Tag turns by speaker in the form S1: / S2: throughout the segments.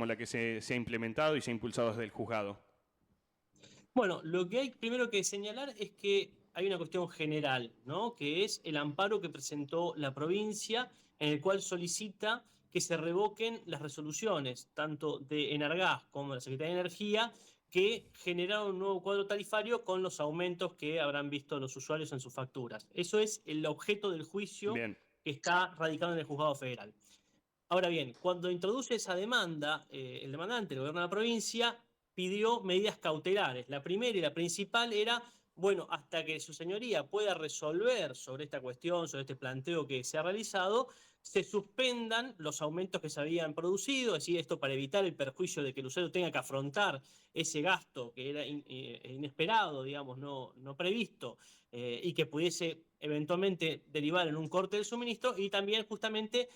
S1: como la que se ha implementado y se ha impulsado desde el juzgado?
S2: Bueno, lo que hay primero que señalar es que hay una cuestión general, ¿no? Que es el amparo que presentó la provincia, en el cual solicita que se revoquen las resoluciones, tanto de Enargás como de la Secretaría de Energía, que generaron un nuevo cuadro tarifario con los aumentos que habrán visto los usuarios en sus facturas. Eso es el objeto del juicio
S1: Bien.
S2: que está radicado en el Juzgado Federal. Ahora bien, cuando introduce esa demanda, el demandante, el gobierno de la provincia, pidió medidas cautelares. La primera y la principal era, bueno, hasta que su señoría pueda resolver sobre esta cuestión, sobre este planteo que se ha realizado, se suspendan los aumentos que se habían producido, es decir, esto para evitar el perjuicio de que el usuario tenga que afrontar ese gasto que era inesperado, digamos, no previsto, y que pudiese eventualmente derivar en un corte del suministro, y también justamente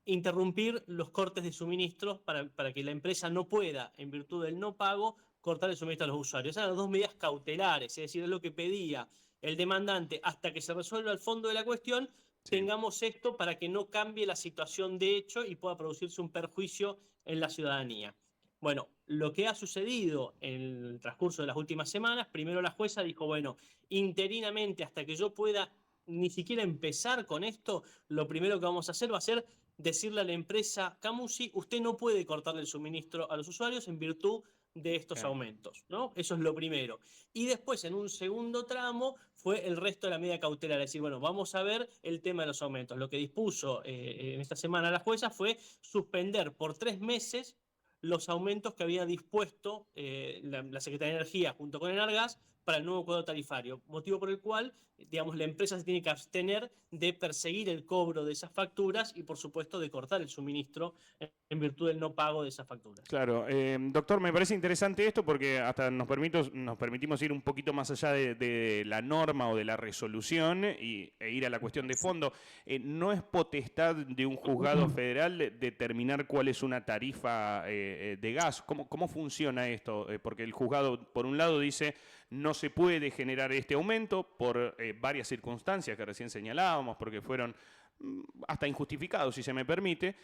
S2: interrumpir los cortes de suministros para que la empresa no pueda, en virtud del no pago, cortar el suministro a los usuarios. Esas eran las dos medidas cautelares, es decir, es lo que pedía el demandante hasta que se resuelva el fondo de la cuestión.
S1: Sí.
S2: Tengamos esto para que no cambie la situación de hecho y pueda producirse un perjuicio en la ciudadanía. Bueno, lo que ha sucedido en el transcurso de las últimas semanas, primero la jueza dijo, bueno, interinamente hasta que yo pueda ni siquiera empezar con esto, lo primero que vamos a hacer va a ser decirle a la empresa Camusi, usted no puede cortarle el suministro a los usuarios en virtud de estos
S1: Okay.
S2: aumentos, ¿no? Eso es lo primero. Y después, en un segundo tramo, fue el resto de la medida cautelar, es decir, bueno, vamos a ver el tema de los aumentos. Lo que dispuso en esta semana la jueza fue suspender por 3 meses los aumentos que había dispuesto la Secretaría de Energía junto con Enargas para el nuevo cuadro tarifario, motivo por el cual, digamos, la empresa se tiene que abstener de perseguir el cobro de esas facturas y, por supuesto, de cortar el suministro en virtud del no pago de esas facturas.
S1: Claro, doctor, me parece interesante esto porque hasta nos permitimos ir un poquito más allá de la norma o de la resolución e ir a la cuestión de fondo. ¿No es potestad de un juzgado federal determinar cuál es una tarifa de gas? ¿Cómo funciona esto? Porque el juzgado, por un lado, dice no se puede generar este aumento por varias circunstancias que recién señalábamos, porque fueron hasta injustificado, si se me permite,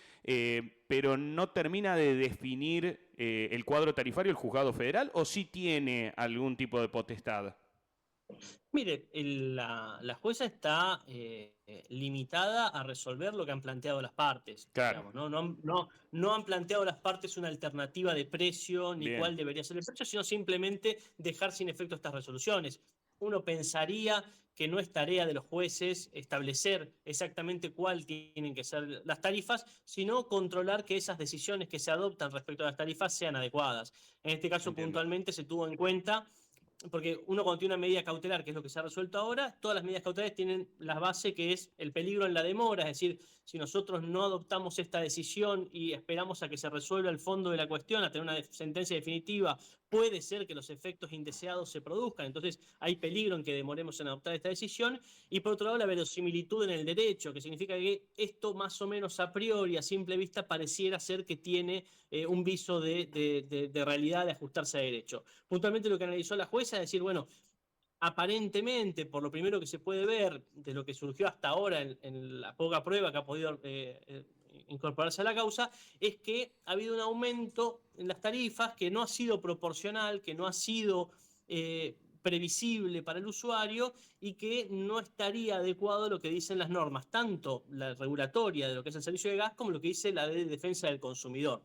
S1: pero no termina de definir el cuadro tarifario el juzgado federal, o sí tiene algún tipo de potestad.
S2: Mire, la jueza está limitada a resolver lo que han planteado las partes,
S1: Claro,
S2: digamos, ¿no? No han planteado las partes una alternativa de precio ni
S1: bien,
S2: cuál debería ser el precio, sino simplemente dejar sin efecto estas resoluciones. Uno pensaría que no es tarea de los jueces establecer exactamente cuál tienen que ser las tarifas, sino controlar que esas decisiones que se adoptan respecto a las tarifas sean adecuadas. En este caso,
S1: entiendo.
S2: puntualmente, se tuvo en cuenta porque uno cuando tiene una medida cautelar, que es lo que se ha resuelto ahora, todas las medidas cautelares tienen la base que es el peligro en la demora, es decir, si nosotros no adoptamos esta decisión y esperamos a que se resuelva el fondo de la cuestión, a tener una sentencia definitiva, puede ser que los efectos indeseados se produzcan, entonces hay peligro en que demoremos en adoptar esta decisión, y por otro lado la verosimilitud en el derecho, que significa que esto más o menos a priori, a simple vista, pareciera ser que tiene un viso de realidad, de ajustarse a derecho. Puntualmente lo que analizó la jueza es decir, bueno, aparentemente, por lo primero que se puede ver de lo que surgió hasta ahora en la poca prueba que ha podido incorporarse a la causa, es que ha habido un aumento en las tarifas que no ha sido proporcional, que no ha sido previsible para el usuario y que no estaría adecuado a lo que dicen las normas, tanto la regulatoria de lo que es el servicio de gas como lo que dice la ley de defensa del consumidor.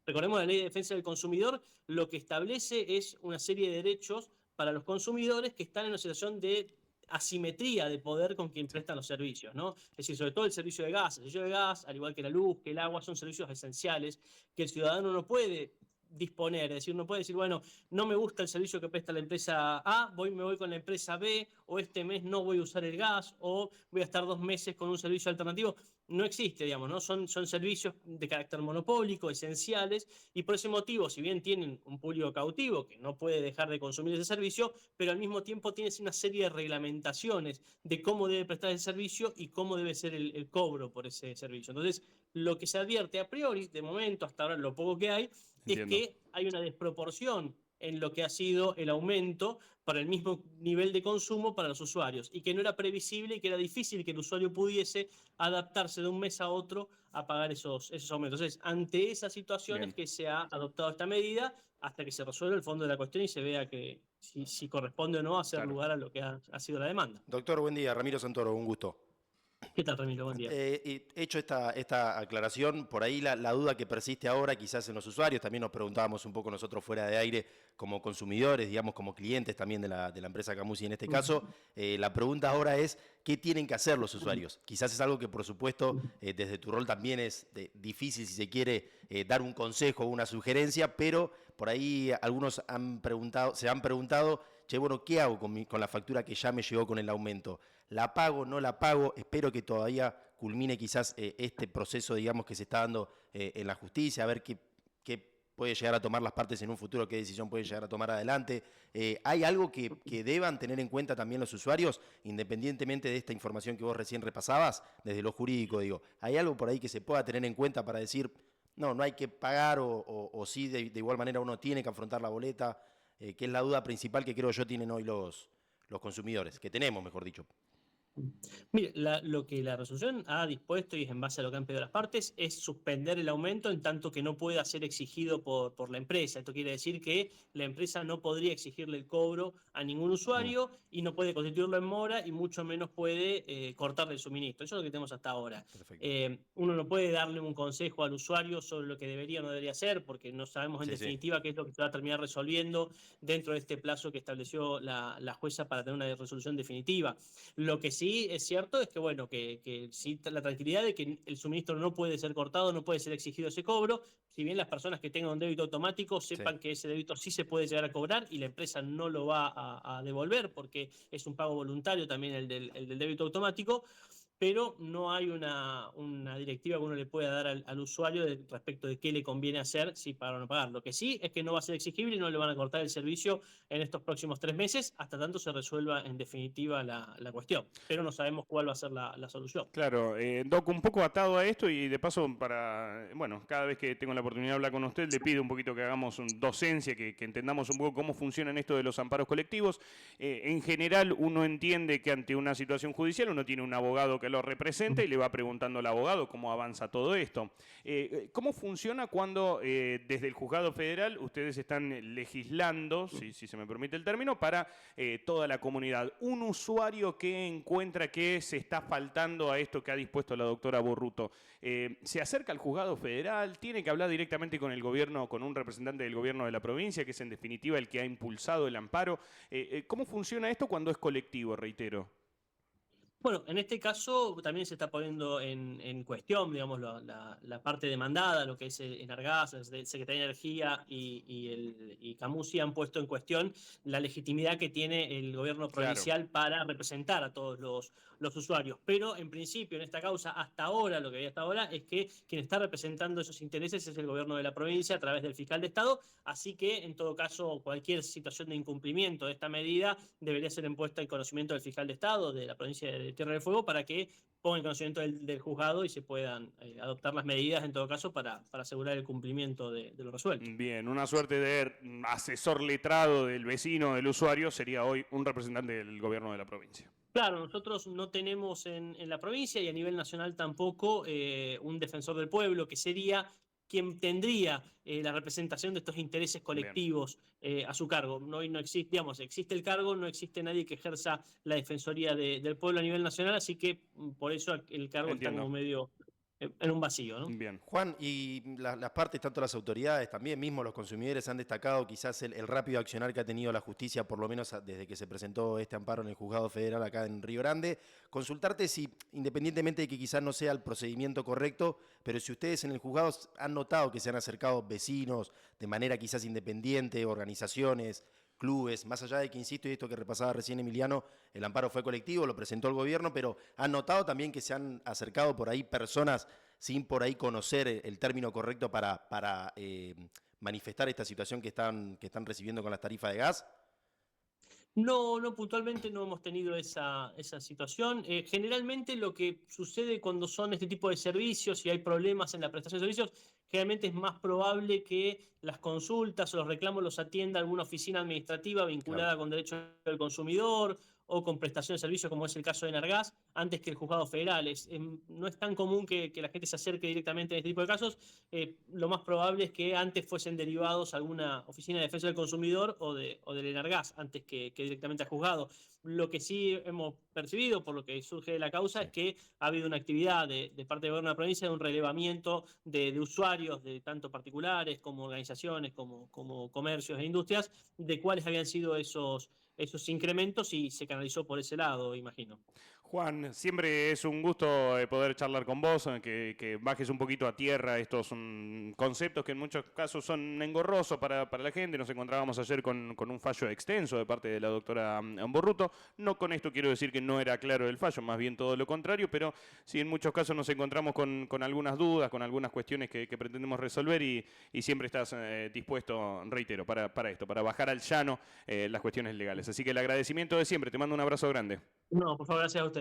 S2: Recordemos, la ley de defensa del consumidor lo que establece es una serie de derechos para los consumidores que están en una situación de asimetría de poder con quien
S1: Sí.
S2: prestan los servicios, ¿no? Es decir, sobre todo el servicio de gas. El servicio de gas, al igual que la luz, que el agua, son servicios esenciales que el ciudadano no puede disponer, es decir, no puede decir, bueno, no me gusta el servicio que presta la empresa A, me voy con la empresa B, o este mes no voy a usar el gas, o voy a estar 2 meses con un servicio alternativo. No existe, digamos, ¿no? Son servicios de carácter monopólico, esenciales, y por ese motivo, si bien tienen un público cautivo que no puede dejar de consumir ese servicio, pero al mismo tiempo tiene una serie de reglamentaciones de cómo debe prestar el servicio y cómo debe ser el cobro por ese servicio. Entonces, lo que se advierte a priori, de momento, hasta ahora lo poco que hay, es
S1: Entiendo.
S2: que hay una desproporción en lo que ha sido el aumento para el mismo nivel de consumo para los usuarios y que no era previsible y que era difícil que el usuario pudiese adaptarse de un mes a otro a pagar esos aumentos. Entonces, ante esas situaciones
S1: Bien.
S2: que se ha adoptado esta medida hasta que se resuelva el fondo de la cuestión y se vea que si corresponde o no hacer
S1: Claro.
S2: lugar a lo que ha sido la demanda.
S3: Doctor, buen día. Ramiro Santoro, un gusto.
S2: ¿Qué tal, Ramiro? Buen día.
S3: Hecho esta aclaración, por ahí la duda que persiste ahora quizás en los usuarios, también nos preguntábamos un poco nosotros fuera de aire como consumidores, digamos como clientes también de la empresa Camusi en este caso, la pregunta ahora es, ¿qué tienen que hacer los usuarios? Quizás es algo que por supuesto desde tu rol también es difícil si se quiere dar un consejo o una sugerencia, pero por ahí algunos se han preguntado, che, bueno, ¿qué hago con la factura que ya me llegó con el aumento? ¿La pago, no la pago? Espero que todavía culmine quizás este proceso, digamos, que se está dando en la justicia, a ver qué puede llegar a tomar las partes en un futuro, qué decisión pueden llegar a tomar adelante. ¿Hay algo que deban tener en cuenta también los usuarios, independientemente de esta información que vos recién repasabas, desde lo jurídico, digo? ¿Hay algo por ahí que se pueda tener en cuenta para decir, no hay que pagar o sí, de igual manera uno tiene que afrontar la boleta? Que es la duda principal que creo yo tienen hoy los consumidores, que tenemos, mejor dicho.
S2: Mire, lo que la resolución ha dispuesto, y es en base a lo que han pedido las partes, es suspender el aumento en tanto que no pueda ser exigido por la empresa. Esto quiere decir que la empresa no podría exigirle el cobro a ningún usuario y no puede constituirlo en mora y mucho menos puede cortarle el suministro. Eso es lo que tenemos hasta ahora. Uno no puede darle un consejo al usuario sobre lo que debería o no debería hacer porque no sabemos en definitiva qué es lo que se va a terminar resolviendo dentro de este plazo que estableció la jueza para tener una resolución definitiva. Lo que sí es cierto es que, bueno, que sí la tranquilidad de que el suministro no puede ser cortado, no puede ser exigido ese cobro, si bien las personas que tengan un débito automático sepan que ese débito sí se puede llegar a cobrar y la empresa no lo va a devolver porque es un pago voluntario también el del débito automático, pero no hay una directiva que uno le pueda dar al usuario respecto de qué le conviene hacer, si pagar o no pagar. Lo que sí es que no va a ser exigible y no le van a cortar el servicio en estos próximos 3 meses, hasta tanto se resuelva en definitiva la cuestión. Pero no sabemos cuál va a ser la solución.
S1: Claro, Doc, un poco atado a esto y de paso cada vez que tengo la oportunidad de hablar con usted, le pido un poquito que hagamos docencia, que entendamos un poco cómo funcionan esto de los amparos colectivos. En general, uno entiende que ante una situación judicial uno tiene un abogado que lo representa y le va preguntando al abogado cómo avanza todo esto. ¿Cómo funciona cuando desde el juzgado federal ustedes están legislando, si se me permite el término, para toda la comunidad? Un usuario que encuentra que se está faltando a esto que ha dispuesto la doctora Borruto, ¿se acerca al juzgado federal? ¿Tiene que hablar directamente con el gobierno, con un representante del gobierno de la provincia, que es en definitiva el que ha impulsado el amparo? ¿Cómo funciona esto cuando es colectivo, reitero?
S2: Bueno, en este caso también se está poniendo en cuestión, digamos, la parte demandada, lo que es Enargás, Secretaría de Energía y Camusi han puesto en cuestión la legitimidad que tiene el gobierno provincial para representar a todos los usuarios. Pero en principio, en esta causa, hasta ahora, lo que había hasta ahora, es que quien está representando esos intereses es el gobierno de la provincia a través del fiscal de Estado, así que en todo caso cualquier situación de incumplimiento de esta medida debería ser impuesta en conocimiento del fiscal de Estado de la provincia de Tierra del Fuego para que ponga en conocimiento del juzgado y se puedan adoptar las medidas en todo caso para asegurar el cumplimiento de lo resuelto.
S1: Bien, una suerte de asesor letrado del vecino, del usuario, sería hoy un representante del gobierno de la provincia.
S2: Claro, nosotros no tenemos en la provincia y a nivel nacional tampoco un defensor del pueblo que sería quien tendría la representación de estos intereses colectivos a su cargo. No existe, digamos, existe el cargo, no existe nadie que ejerza la defensoría del pueblo a nivel nacional, así que por eso el cargo está como medio en un vacío, ¿no?
S1: Bien.
S3: Juan, y las partes, tanto las autoridades, también mismo los consumidores han destacado quizás el rápido accionar que ha tenido la justicia, por lo menos desde que se presentó este amparo en el juzgado federal acá en Río Grande. Consultarte si, independientemente de que quizás no sea el procedimiento correcto, pero si ustedes en el juzgado han notado que se han acercado vecinos de manera quizás independiente, organizaciones, clubes, más allá de que, insisto, y esto que repasaba recién Emiliano, el amparo fue colectivo, lo presentó el gobierno, pero han notado también que se han acercado por ahí personas sin por ahí conocer el término correcto para manifestar esta situación que están recibiendo con las tarifas de gas.
S2: No, puntualmente no hemos tenido esa situación. Generalmente lo que sucede cuando son este tipo de servicios y hay problemas en la prestación de servicios generalmente es más probable que las consultas o los reclamos los atienda alguna oficina administrativa vinculada con derechos del consumidor o con prestación de servicios, como es el caso de Enargás, antes que el juzgado federal. No es tan común que la gente se acerque directamente a este tipo de casos. Lo más probable es que antes fuesen derivados a alguna oficina de defensa del consumidor o del Enargás, antes que directamente al juzgado. Lo que sí hemos percibido, por lo que surge de la causa, es que ha habido una actividad de parte del gobierno de la provincia de un relevamiento de usuarios, de tanto particulares como organizaciones, como comercios e industrias, de cuáles habían sido esos incrementos y se canalizó por ese lado, imagino.
S1: Juan, siempre es un gusto poder charlar con vos, que bajes un poquito a tierra estos conceptos que en muchos casos son engorrosos para la gente. Nos encontrábamos ayer con un fallo extenso de parte de la doctora Borruto. No con esto quiero decir que no era claro el fallo, más bien todo lo contrario, pero sí en muchos casos nos encontramos con algunas dudas, con algunas cuestiones que pretendemos resolver y siempre estás dispuesto, reitero, para esto, para bajar al llano las cuestiones legales. Así que el agradecimiento de siempre. Te mando un abrazo grande.
S2: No, por favor, gracias a ustedes.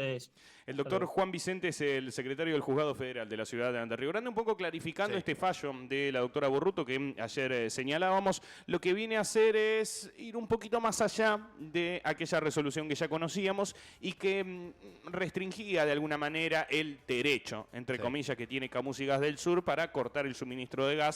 S1: El doctor Juan Vicente es el secretario del Juzgado Federal de la ciudad de Río Grande, un poco clarificando este fallo de la doctora Borruto que ayer señalábamos. Lo que viene a hacer es ir un poquito más allá de aquella resolución que ya conocíamos y que restringía de alguna manera el derecho, entre comillas, que tiene Camus y Gas del Sur para cortar el suministro de gas